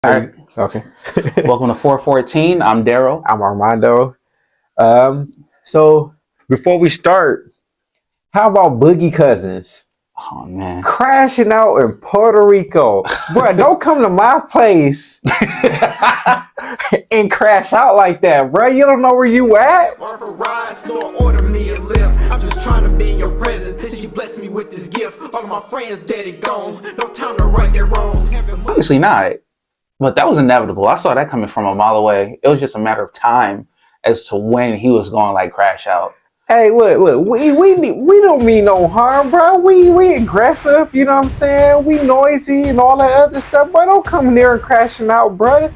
All right. Okay. Welcome to 414. I'm Daryl. I'm Armando. So before we start, how about Boogie Cousins Oh man. crashing out in Puerto Rico? Bro, don't come to my place and crash out like that, bro. You don't know where you at. Rides, Lord, order me a lift. I'm just trying to be in your presence since you blessed me with this gift. All of my friends dead and gone. No time to right their wrongs. Obviously not. But that was inevitable. I saw that coming from a mile away. It was just a matter of time as to when he was going to like crash out. Hey, look, we don't mean no harm, bro. We aggressive, you know what I'm saying? We noisy and all that other stuff, but don't come in there and crashing out, brother.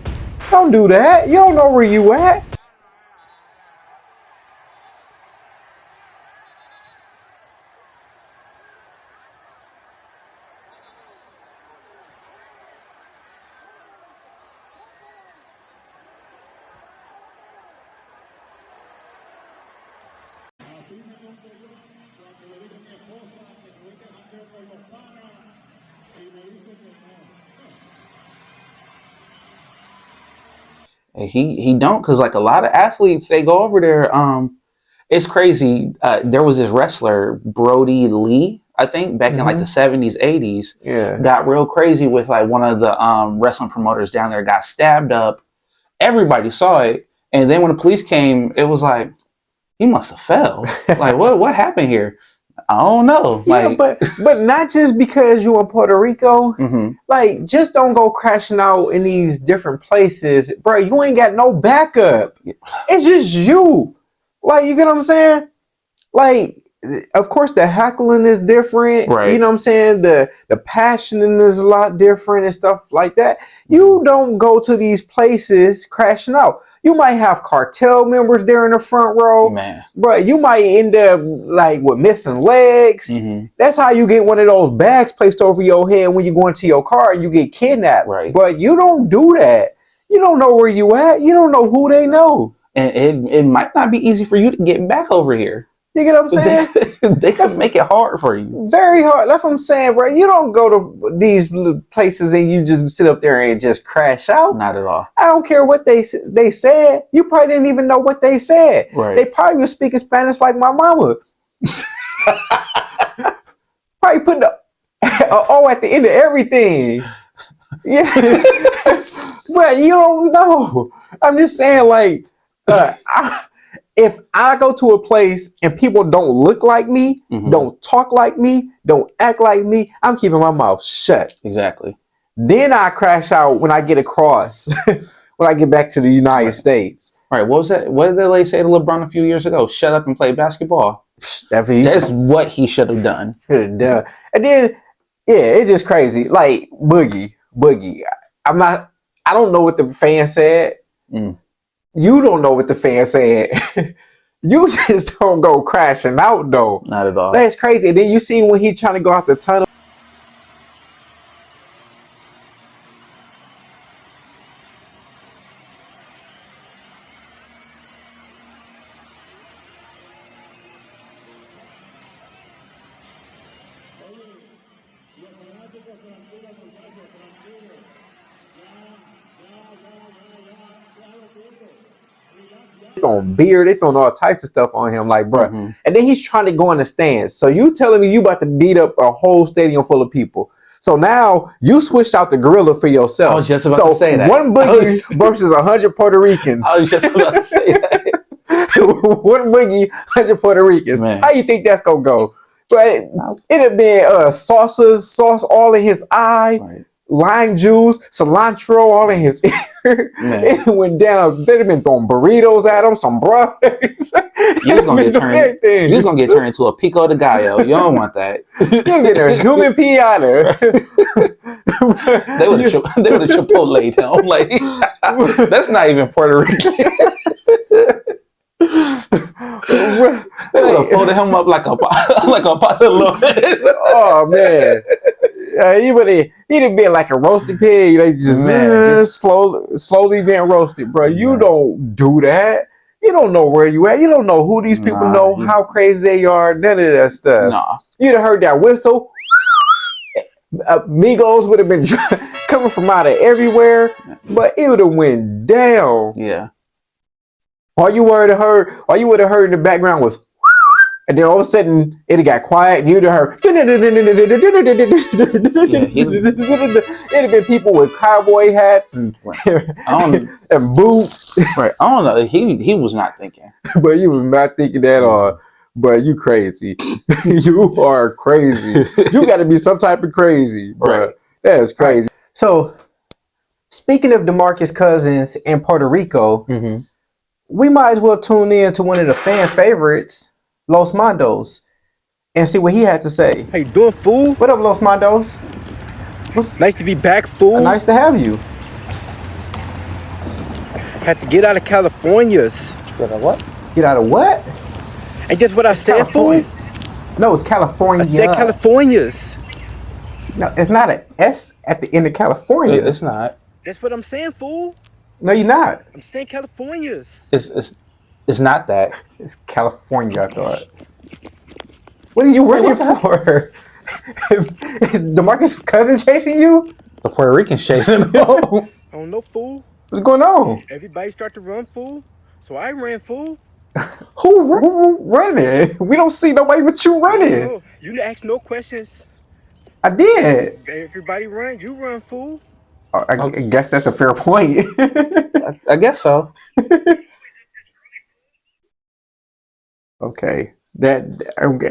Don't do that. You don't know where you at. And he don't, because like a lot of athletes, they go over there. It's crazy. There was this wrestler, Brody Lee, I think, back in like the 70s, 80s. Yeah. Got real crazy with like one of the wrestling promoters down there, got stabbed up. Everybody saw it. And then when the police came, it was like, he must have fell. Like, what happened here? I don't know. Yeah, Like, but not just because you in Puerto Rico. Like, just don't go crashing out in these different places, bro. You ain't got no backup. It's just you. Like, you get what I'm saying? Like, of course, the heckling is different. Right. You know what I'm saying? The passioning is a lot different and stuff like that. You don't go to these places crashing out. You might have cartel members there in the front row. man. But you might end up like with missing legs. That's how you get one of those bags placed over your head when you go into your car and you get kidnapped. Right. But you don't do that. You don't know where you at. You don't know who they know. And it might not be easy for you to get back over here. You get what I'm saying? They could make it hard for you. Very hard. That's what I'm saying, bro. You don't go to these places and you just sit up there and just crash out. Not at all. I don't care what they said. You probably didn't even know what they said. Right. They probably was speaking Spanish like my mama. Probably put the O at the end of everything. Yeah. But you don't know. I'm just saying, like, if I go to a place and people don't look like me, don't talk like me, don't act like me, I'm keeping my mouth shut. Exactly. Then I crash out when I get across, when I get back to the United States. All right. What was that? What did the lady say to LeBron a few years ago? Shut up and play basketball. That's what he should have done. And then, yeah, it's just crazy. Like Boogie. I don't know what the fan said. You don't know what the fan said. You just don't go crashing out though. Not at all. That's crazy. And then you see when he trying to go out the tunnel. On beer, they throwing all types of stuff on him, like, bro. And then he's trying to go in the stands. So you telling me you about to beat up a whole stadium full of people? So now you switched out the gorilla for yourself. I was just about to say that. One Boogie versus 100 Puerto Ricans. I was just about to say that. One Boogie, 100 Puerto Ricans. Man. How you think that's gonna go? But it had been sauce all in his eye. Right. Lime juice, cilantro all in his ear. It went down. They'd have been throwing burritos at him, some brothers. You was gonna get turned into a pico de gallo. You don't want that. You get a human piata. They would have Chipotle him. Like, that's not even Puerto Rican. They would have folded him up like a patello. Oh man. He'd have been like a roasted pig. They just slowly being roasted, bro. You don't do that. You don't know where you at. You don't know who these people know, how crazy they are. None of that stuff. Nah. You'd have heard that whistle. Migos would have been coming from out of everywhere, but it would have went down. Yeah. All you would have heard in the background was, and then all of a sudden it got quiet, and you'd have heard. It'd have been people with cowboy hats and and boots. Right. I don't know. He was not thinking. But you was not thinking at all. But you crazy. You are crazy. You got to be some type of crazy, bro. Right. That is crazy. Right. So, speaking of Demarcus Cousins in Puerto Rico, we might as well tune in to one of the fan favorites, Los Mondos, and see what he had to say. How you doing, fool? What up, Los Mondos? Nice to be back, fool. Nice to have you. Had to get out of California's. Get out of what? Get out of what? And guess what I said, fool? No, it's California. I said California's. No, it's not an S at the end of California. It's not. That's what I'm saying, fool. No, you're not. I'm saying California's. It's not that. It's California, I thought. What are you running for? Is Demarcus' cousin chasing you? The Puerto Ricans chasing him. I don't know, fool. What's going on? Everybody start to run, fool. So I ran, fool. Who running? We don't see nobody but you running. No, you didn't ask no questions. I did. Everybody run. You run, fool. I guess that's a fair point. I guess so. Okay.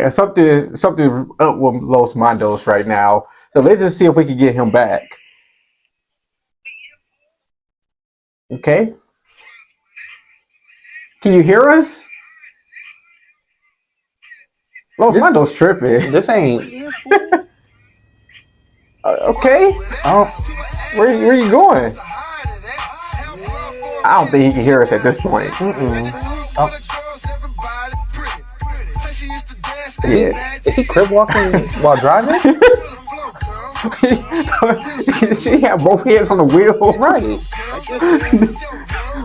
Something up with Los Mondos right now. So let's just see if we can get him back. Okay. Can you hear us? Los Mondos tripping. This ain't. Okay. Where are you going? I don't think he can hear us at this point. Is he crib walking while driving? She had both hands on the wheel. Right.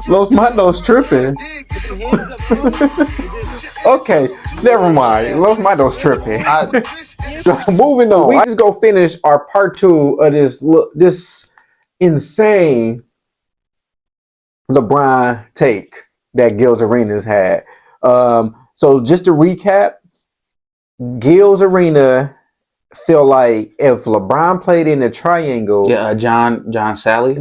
Los Mondos tripping. Okay, never mind. Los Mondos tripping. So moving on. We just go finish our part 2 of this insane LeBron take that Gil's Arenas had. So just to recap, Gil's Arena feel like if LeBron played in a triangle. Yeah, John Sally,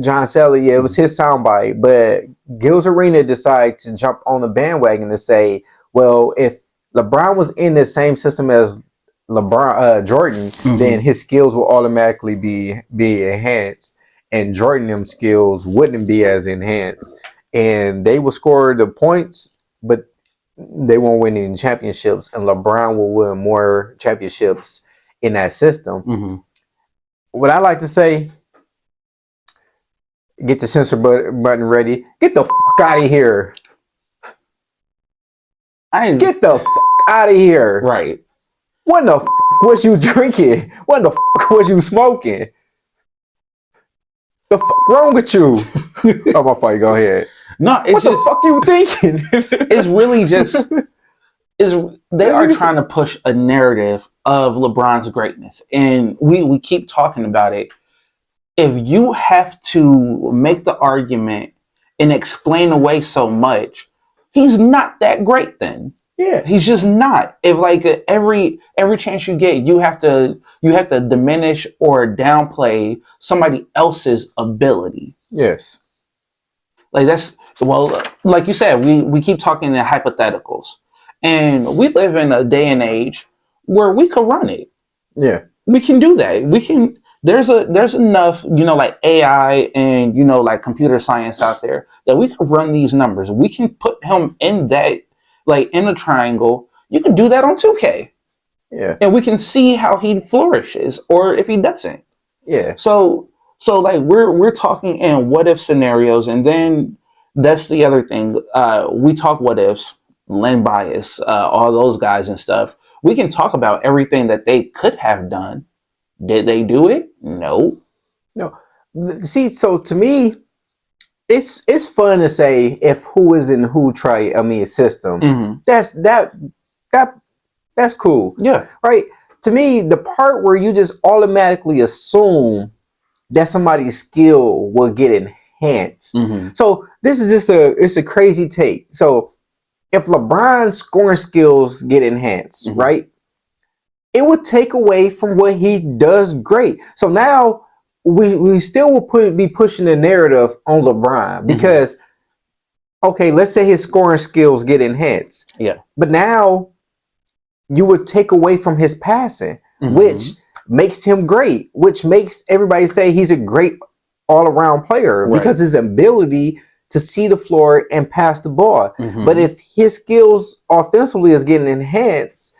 yeah, it was his soundbite. But Gil's Arena decided to jump on the bandwagon to say, well, if LeBron was in the same system as Jordan, then his skills will automatically be enhanced, and Jordan's skills wouldn't be as enhanced, and they will score the points, but they won't win any championships, and LeBron will win more championships in that system. What I like to say, get the censor button ready. Get the fuck out of here. Get the fuck out of here. Right. What the fuck was you drinking? What the fuck was you smoking? The fuck wrong with you? Oh, my fault. Go ahead. No, it's what the fuck you thinking? It's really just they are trying to push a narrative of LeBron's greatness, and we keep talking about it. If you have to make the argument and explain away so much, he's not that great then. Yeah, he's just not. If like every chance you get, you have to diminish or downplay somebody else's ability. Yes. Like that's, well, like you said, we keep talking in hypotheticals, and we live in a day and age where we could run it. Yeah, we can do that. We can. There's enough, like AI and like computer science out there that we can run these numbers. We can put him in that, like in a triangle. You can do that on 2K. Yeah, and we can see how he flourishes or if he doesn't. Yeah. So like we're talking in what if scenarios, and then that's the other thing. We talk what ifs, Len Bias, all those guys and stuff. We can talk about everything that they could have done. Did they do it? No. See, so to me, it's fun to say if who is in who system. That's cool. Yeah. Right. To me, the part where you just automatically assume that somebody's skill will get enhanced. Mm-hmm. So this is just it's a crazy take. So if LeBron's scoring skills get enhanced, Mm-hmm. right, it would take away from what he does great. So now we still will be pushing the narrative on LeBron because okay, let's say his scoring skills get enhanced. Yeah. But now you would take away from his passing, Mm-hmm. which makes him great, which makes everybody say he's a great all-around player Right. because his ability to see the floor and pass the ball. Mm-hmm. But if his skills offensively is getting enhanced,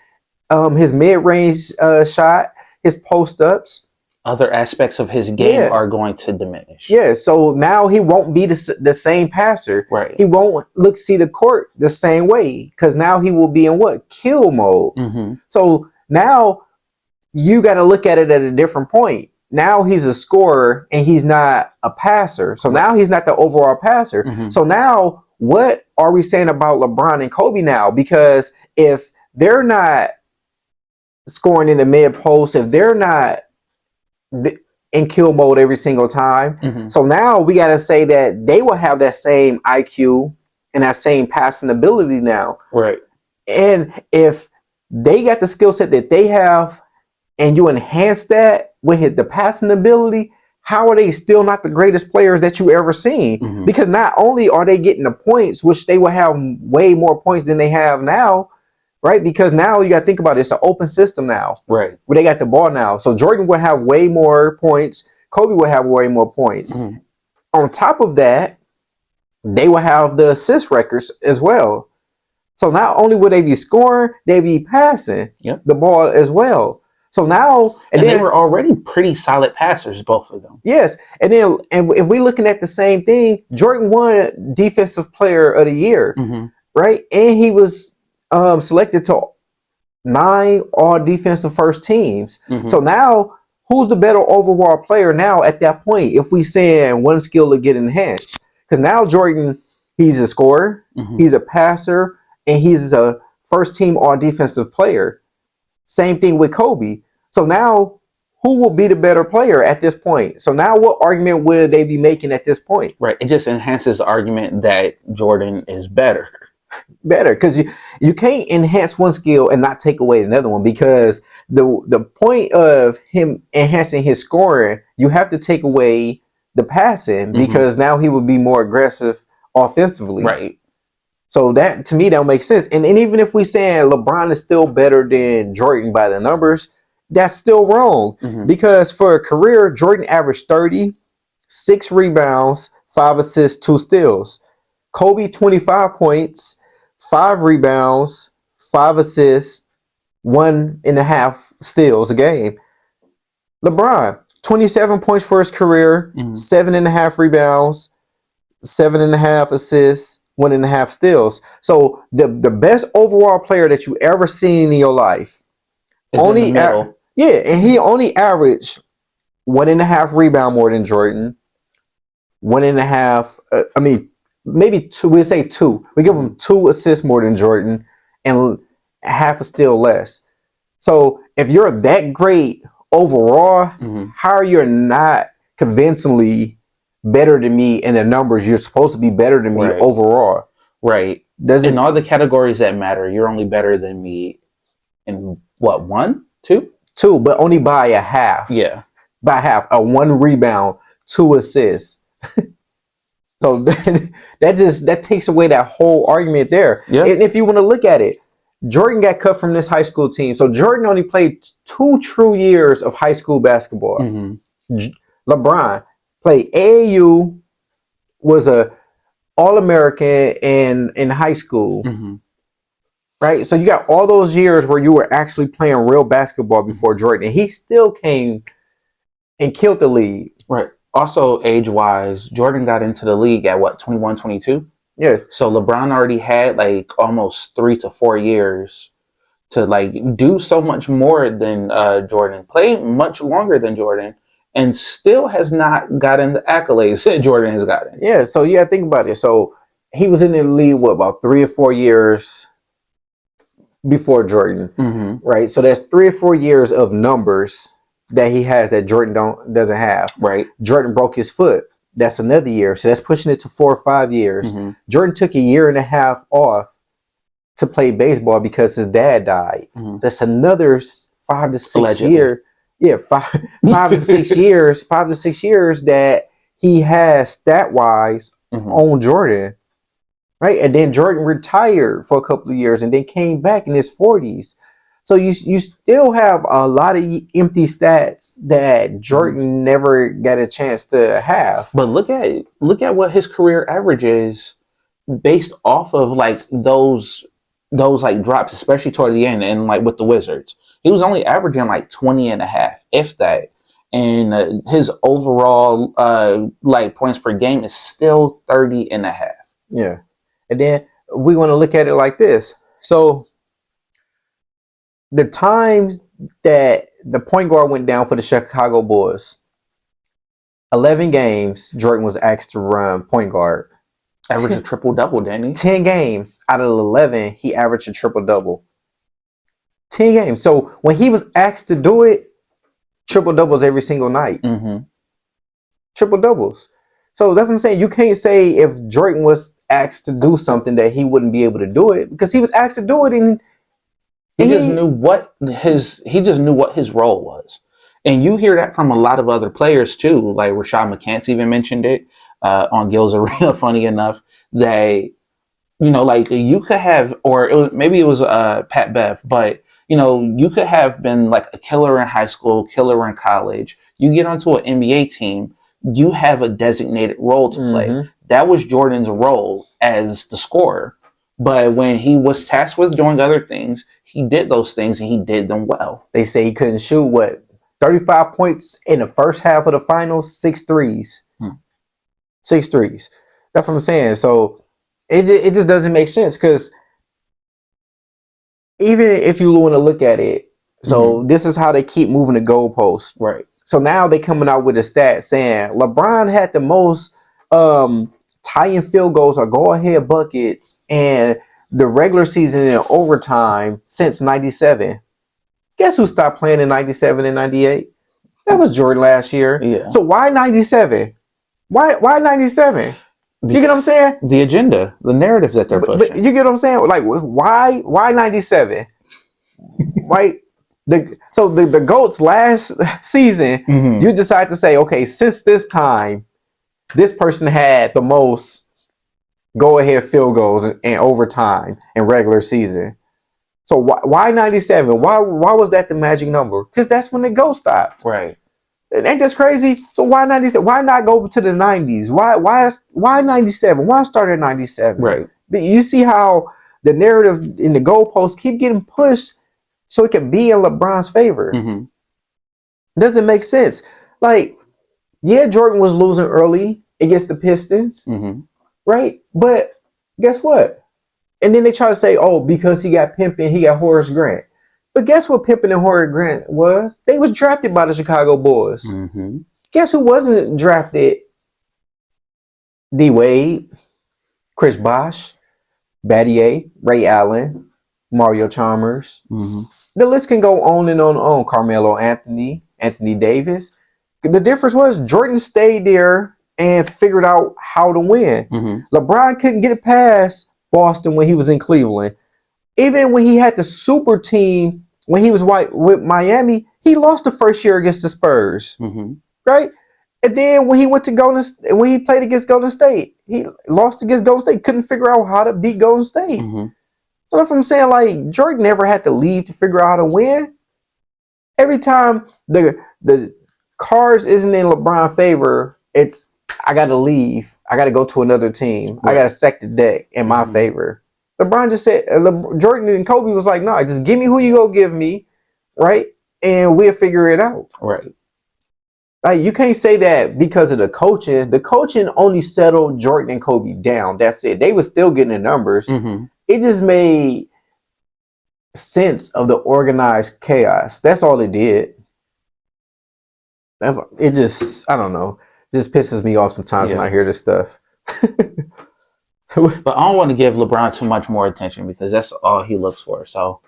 his mid-range shot, his post-ups, other aspects of his game Yeah. are going to diminish. yeah. So now he won't be the same passer. Right. He won't see the court the same way because now he will be in what? Kill mode. Mm-hmm. So now you got to look at it at a different point. Now he's a scorer and he's not a passer. So now he's not the overall passer. Mm-hmm. So now what are we saying about LeBron and Kobe now? Because if they're not scoring in the mid post, if they're not in kill mode every single time, Mm-hmm. so now we got to say that they will have that same IQ and that same passing ability now. Right. And if they got the skill set that they have and you enhance that with the passing ability, how are they still not the greatest players that you ever seen? Mm-hmm. Because not only are they getting the points, which they will have way more points than they have now, right? Because now you got to think about it, it's an open system now, Right. where they got the ball now. So Jordan will have way more points. Kobe will have way more points. Mm-hmm. On top of that, they will have the assist records as well. So not only will they be scoring, they be passing Yep. the ball as well. So now, And then, they were already pretty solid passers, both of them. yes, and if we're looking at the same thing, Jordan won Defensive Player of the Year, Mm-hmm. right? And he was selected to 9 All Defensive First Teams. Mm-hmm. So now, who's the better overall player now at that point? If we saying one skill to get enhanced, because now Jordan, he's a scorer, Mm-hmm. he's a passer, and he's a first team All Defensive Player. Same thing with Kobe. So now, who will be the better player at this point? So now, what argument would they be making at this point? Right. It just enhances the argument that Jordan is better. Better, because you can't enhance one skill and not take away another one, because the point of him enhancing his scoring, you have to take away the passing, Mhm. because now he would be more aggressive offensively. Right. So that, to me, that makes sense. And even if we saying LeBron is still better than Jordan by the numbers, that's still wrong. Mhm. Because for a career, Jordan averaged 30, 6 rebounds, 5 assists, 2 steals. Kobe, 25 points, 5 rebounds, 5 assists, 1.5 steals a game. LeBron, 27 points for his career, Mhm. 7.5 rebounds, 7.5 assists, 1.5 steals. So the best overall player that you ever seen in your life, Is in the middle. and he only averaged 1.5 rebound more than Jordan, 1.5. Maybe 2. We say 2. We give him 2 assists more than Jordan, and half a steal less. So if you're that great overall, Mhm. how are you not convincingly better than me in the numbers? You're supposed to be better than me Right. overall. Right. Doesn't In all the categories that matter, you're only better than me in what, 1, 2? 2, but only by a half. Yeah. By half. A 1 rebound, 2 assists. So that takes away that whole argument there. Yeah. And if you want to look at it, Jordan got cut from this high school team. So Jordan only played 2 true years of high school basketball. Mm-hmm. LeBron played AAU, was a All-American in high school, Mm-hmm. right? So you got all those years where you were actually playing real basketball before Jordan, and he still came and killed the league. Right. Also, age-wise, Jordan got into the league at what, 21, 22? Yes. So LeBron already had like almost 3 to 4 years to like do so much more than Jordan, play much longer than Jordan, and still has not gotten the accolades that Jordan has gotten. Yeah, so yeah, think about it. So he was in the league, what, about 3 or 4 years before Jordan, Mm-hmm. right? So that's 3 or 4 years of numbers that he has that Jordan doesn't have. Right. Jordan broke his foot. That's another year. So that's pushing it to 4 or 5 years. Mhm. Jordan took a year and a half off to play baseball because his dad died. Mhm. That's another 5 to 6 Allegedly. years. Yeah, 5 to 6 years. 5 to 6 years that he has stat wise Mhm. on Jordan, right? And then Jordan retired for a couple of years and then came back in his 40s. So you still have a lot of empty stats that Jordan never got a chance to have. But look at what his career average is based off of like those like drops, especially toward the end and like with the Wizards. He was only averaging like 20 and a half, if that. And his overall like points per game is still 30 and a half. Yeah. And then we want to look at it like this. So the time that the point guard went down for the Chicago Bulls, 11 games, Jordan was asked to run point guard. Averaged a triple-double, didn't he? 10 games out of the 11, he averaged a triple-double. 10 games. So when he was asked to do it, triple-doubles every single night. Mm-hmm. Triple-doubles. So that's what I'm saying. You can't say if Jordan was asked to do something that he wouldn't be able to do it because he was asked to do it and He just knew what his role was. And you hear that from a lot of other players too. Like Rashad McCants even mentioned it on Gil's Arena, funny enough, that, you know, like you could have, or maybe it was Pat Bev, but, you know, you could have been like a killer in high school, killer in college. You get onto an NBA team, you have a designated role to play. Mhm. That was Jordan's role as the scorer. But when he was tasked with doing other things, he did those things and he did them well. They say he couldn't shoot, 35 points in the first half of the finals, 6 threes. 6 threes. That's what I'm saying. So it just doesn't make sense because even if you want to look at it, so this is how they keep moving the goalposts. Right. So now they coming out with a stat saying LeBron had the most tying field goals or go-ahead buckets and the regular season and overtime since 97. Guess who stopped playing in 97 and 98? That was Jordan last year. Yeah. So why 97? Why 97? You get what I'm saying? The agenda, the narrative that they're But pushing. you get what I'm saying? Like, why 97? Right? The GOAT's last season, Mhm. you decide to say, okay, since this time, this person had the most go-ahead field goals and overtime in regular season. So why 97? Why was that the magic number? Because that's when the GOAT stopped. Right. Ain't this crazy? So why 97? Why not go to the 90s? Why 97? Why start at 97? Right. But you see how the narrative in the goalposts keep getting pushed so it can be in LeBron's favor. Mm-hmm. Doesn't make sense. Like, yeah, Jordan was losing early against the Pistons, Mm-hmm. right? But guess what? And then they try to say, oh, because he got Pimpin, he got Horace Grant. But guess what Pimpin and Horace Grant was? They was drafted by the Chicago Bulls. Mm-hmm. Guess who wasn't drafted? D. Wade, Chris Bosh, Battier, Ray Allen, Mario Chalmers. Mm-hmm. The list can go on and on and on. Carmelo Anthony, Anthony Davis. The difference was Jordan stayed there and figured out how to win. Mm-hmm. LeBron couldn't get it past Boston when he was in Cleveland. Even when he had the super team, when he was with Miami, he lost the first year against the Spurs, Mm-hmm. right? And then when he when he played against Golden State, he lost against Golden State. Couldn't figure out how to beat Golden State. Mm-hmm. So that's what I'm saying. Like, Jordan never had to leave to figure out how to win. Every time the cards isn't in LeBron's favor, it's I got to leave. I got to go to another team. Right. I got to stack the deck in my favor. LeBron just said, Jordan and Kobe was like, no, just give me who you go give me, right? And we'll figure it out. Right. Like, you can't say that because of the coaching. The coaching only settled Jordan and Kobe down. That's it. They were still getting the numbers. Mm-hmm. It just made sense of the organized chaos. That's all it did. It just, I don't know, just pisses me off sometimes when I hear this stuff. But I don't want to give LeBron too much more attention because that's all he looks for. So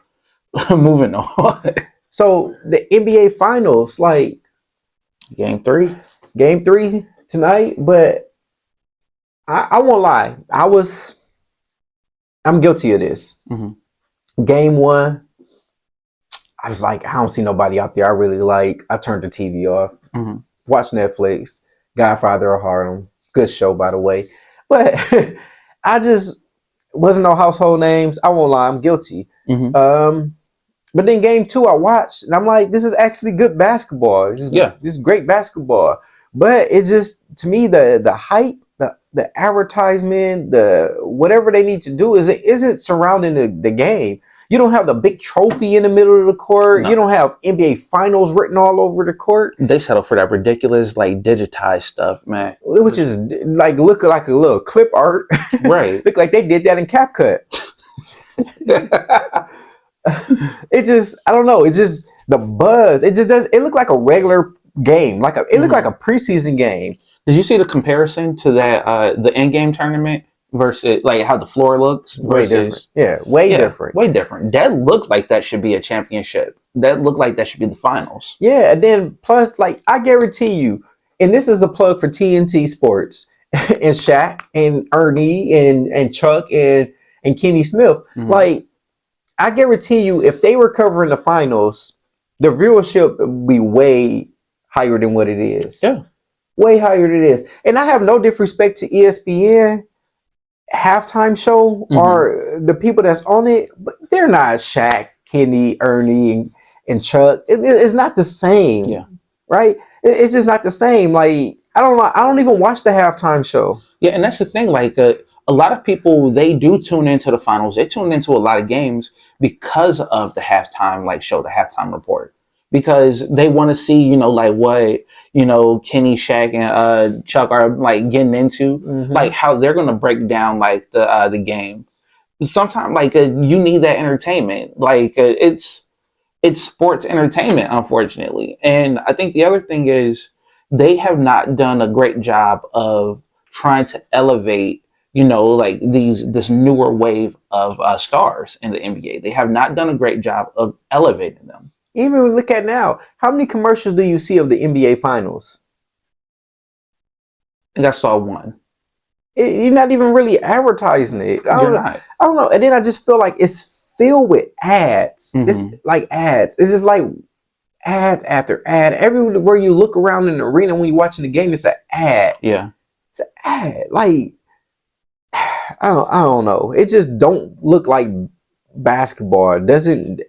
moving on. So the NBA Finals, like Game 3. Game 3 tonight, but I won't lie, I'm guilty of this. Game 1, I was like, I don't see nobody out there I really like. I turned the TV off, watched Netflix, Godfather of Harlem, good show by the way, but I just wasn't no household names. I won't lie, I'm guilty. But then game 2 I watched and I'm like, this is actually good basketball. This is great basketball. But it just, to me, the hype, the advertisement, the whatever they need to do isn't surrounding the game. You don't have the big trophy in the middle of the court. No. You don't have NBA Finals written all over the court. They settle for that ridiculous, like, digitized stuff, man. Which is like look like a little clip art. Right. Look like they did that in CapCut. It just, I don't know. It just, the buzz. It just does. It looked like a regular game. It looked like a preseason game. Did you see the comparison to that the end game tournament versus like how the floor looks? Way different. Yeah, way different. Way different. That looked like that should be a championship. That looked like that should be the finals. Yeah, and then plus, like, I guarantee you, and this is a plug for TNT Sports and Shaq and Ernie and Chuck and Kenny Smith. Like, I guarantee you, if they were covering the finals, the viewership would be way higher than what it is. Yeah. Way higher than it is. And I have no disrespect to ESPN halftime show or the people that's on it, but they're not Shaq, Kenny, Ernie, and Chuck. It's not the same. Yeah. Right? It's just not the same. Like, I don't even watch the halftime show. Yeah, and that's the thing. Like, a lot of people, they do tune into the finals. They tune into a lot of games because of the halftime, like, show, the halftime report. Because they want to see, you know, like what, you know, Kenny, Shaq, and Chuck are like getting into, like how they're going to break down like the game. Sometimes, like, you need that entertainment. Like, it's sports entertainment, unfortunately. And I think the other thing is they have not done a great job of trying to elevate, you know, like this newer wave of stars in the NBA. They have not done a great job of elevating them. Even look at now, how many commercials do you see of the NBA Finals? I think I saw one. You're not even really advertising it. I don't know. And then I just feel like it's filled with ads. It's like ads. It's just like ads after ad. Everywhere you look around in the arena when you're watching the game, it's an ad. Yeah. It's an ad. Like, I don't know. It just don't look like basketball.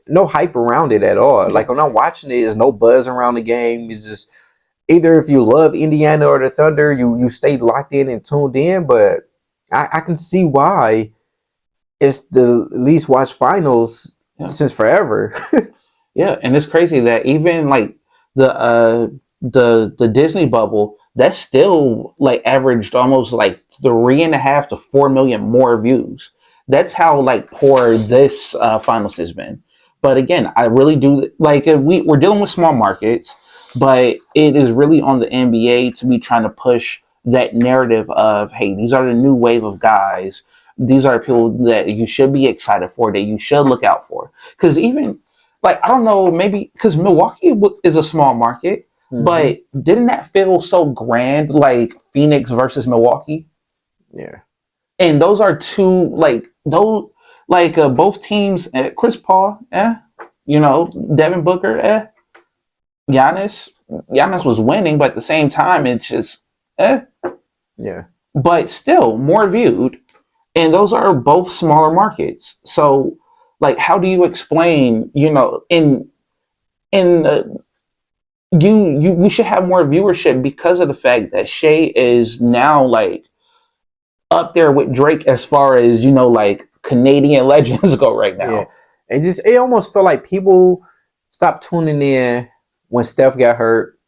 No hype around it at all. Like, when I'm watching it, there's no buzz around the game. It's just either if you love Indiana or the Thunder, you stay locked in and tuned in. But I can see why it's the least watched finals since forever. Yeah, and it's crazy that even like the Disney bubble, that's still like averaged almost like 3.5 to 4 million more views. That's how like poor this finals has been. But again, I really do like we're dealing with small markets, but it is really on the NBA to be trying to push that narrative of, hey, these are the new wave of guys. These are people that you should be excited for, that you should look out for. Because even like, I don't know, maybe because Milwaukee is a small market, but didn't that feel so grand, like Phoenix versus Milwaukee? Yeah. And those are two, like, both teams, Chris Paul, you know, Devin Booker, Giannis was winning, but at the same time, it's just, Yeah. But still, more viewed. And those are both smaller markets. So, like, how do you explain, you know, we should have more viewership because of the fact that Shea is now, like, up there with Drake as far as, you know, like Canadian legends go right now. Yeah. It almost felt like people stopped tuning in when Steph got hurt.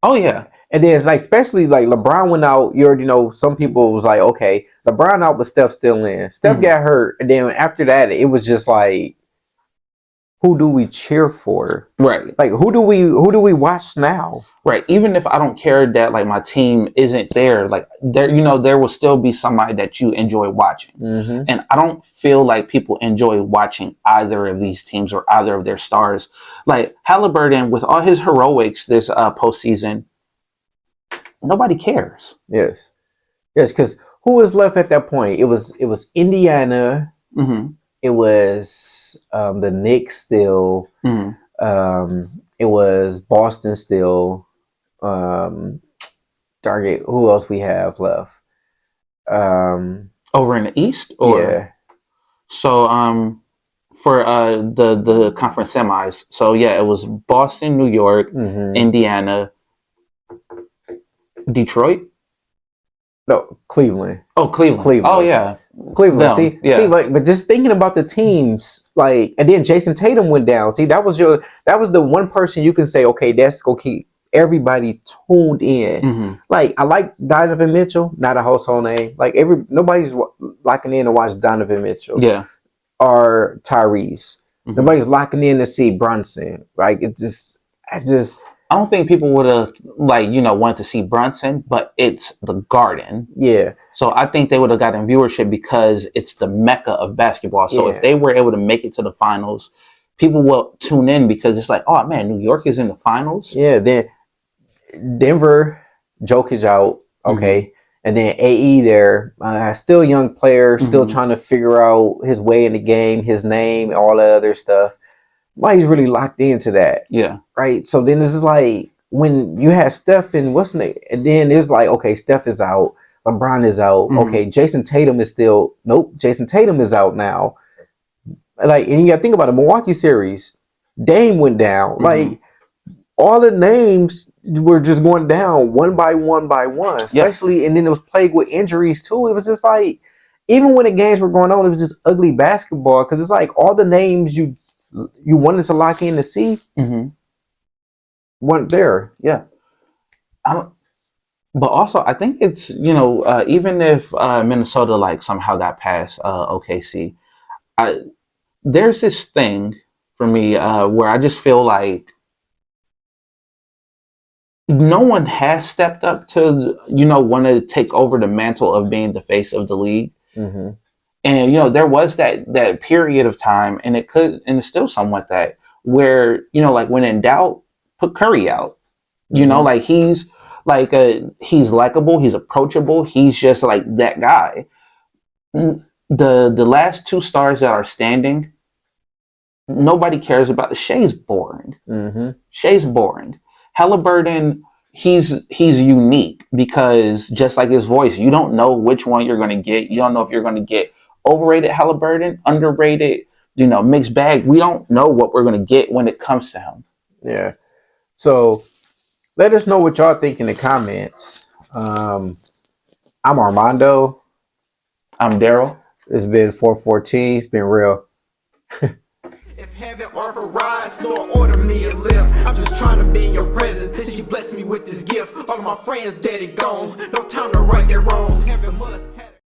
Oh yeah. And then like, especially like LeBron went out, you already know, some people was like, okay, LeBron out, but Steph still in. Steph got hurt. And then after that, it was just like, who do we cheer for? Right. Like who do we watch now? Right. Even if I don't care that like my team isn't there, like there, there will still be somebody that you enjoy watching. Mm-hmm. And I don't feel like people enjoy watching either of these teams or either of their stars. Like Halliburton, with all his heroics this postseason, nobody cares. Yes, because who was left at that point? It was Indiana. Mm-hmm. It was the Knicks still. Mm-hmm. It was Boston still. Target. Who else we have left? Over in the East, or yeah. So for the conference semis. So yeah, it was Boston, New York, Mm-hmm. Indiana, Detroit. No, Cleveland. Oh, Cleveland. Cleveland. Oh yeah, Cleveland. Them, See, like, but just thinking about the teams, like, and then Jason Tatum went down. See, that was the one person you can say, okay, that's gonna keep everybody tuned in. Mm-hmm. Like, I like Donovan Mitchell, not a household name. Like, nobody's locking in to watch Donovan Mitchell. Yeah. Or Tyrese. Mm-hmm. Nobody's locking in to see Brunson. Like, I don't think people would have wanted to see Brunson, but it's the Garden. Yeah. So I think they would have gotten viewership because it's the mecca of basketball. So if they were able to make it to the finals, people will tune in because it's like, oh man, New York is in the finals. Yeah. Then Denver, Jokic out. Okay. Mm-hmm. And then AE there, still young player, still mm-hmm. trying to figure out his way in the game, his name, all that other stuff. Why he's really locked into that. Yeah. Right. So then this is like when you had Steph and what's the name? And then it's like, okay, Steph is out. LeBron is out. Mm-hmm. Okay. Jason Tatum is still, nope. Jason Tatum is out now. Like, and you got to think about the Milwaukee series. Dame went down. Mm-hmm. Like, all the names were just going down one by one, especially, and then it was plagued with injuries too. It was just like, even when the games were going on, it was just ugly basketball because it's like all the names you wanted to lock in to see mm-hmm. weren't there. Yeah. But also, I think it's, even if Minnesota like somehow got past OKC, there's this thing for me where I just feel like no one has stepped up to, want to take over the mantle of being the face of the league. Mm-hmm. And, there was that period of time, and it's still somewhat that, where, like when in doubt, put Curry out. Mm-hmm. Like he's likable, he's approachable, he's just like that guy. The last two stars that are standing, nobody cares about. Shea's boring. Mm-hmm. Shea's boring. Halliburton, he's unique because just like his voice, you don't know which one you're going to get. You don't know if you're going to get overrated Halliburton, underrated, mixed bag. We don't know what we're going to get when it comes to him. Yeah. So let us know what y'all think in the comments. I'm Armando. I'm Daryl. It's been 414. It's been real. If heaven offer rise, Lord, order me a lift. I'm just trying to be in your presence since you blessed me with this gift. All of my friends dead and gone. No time to right their wrongs. Heaven must have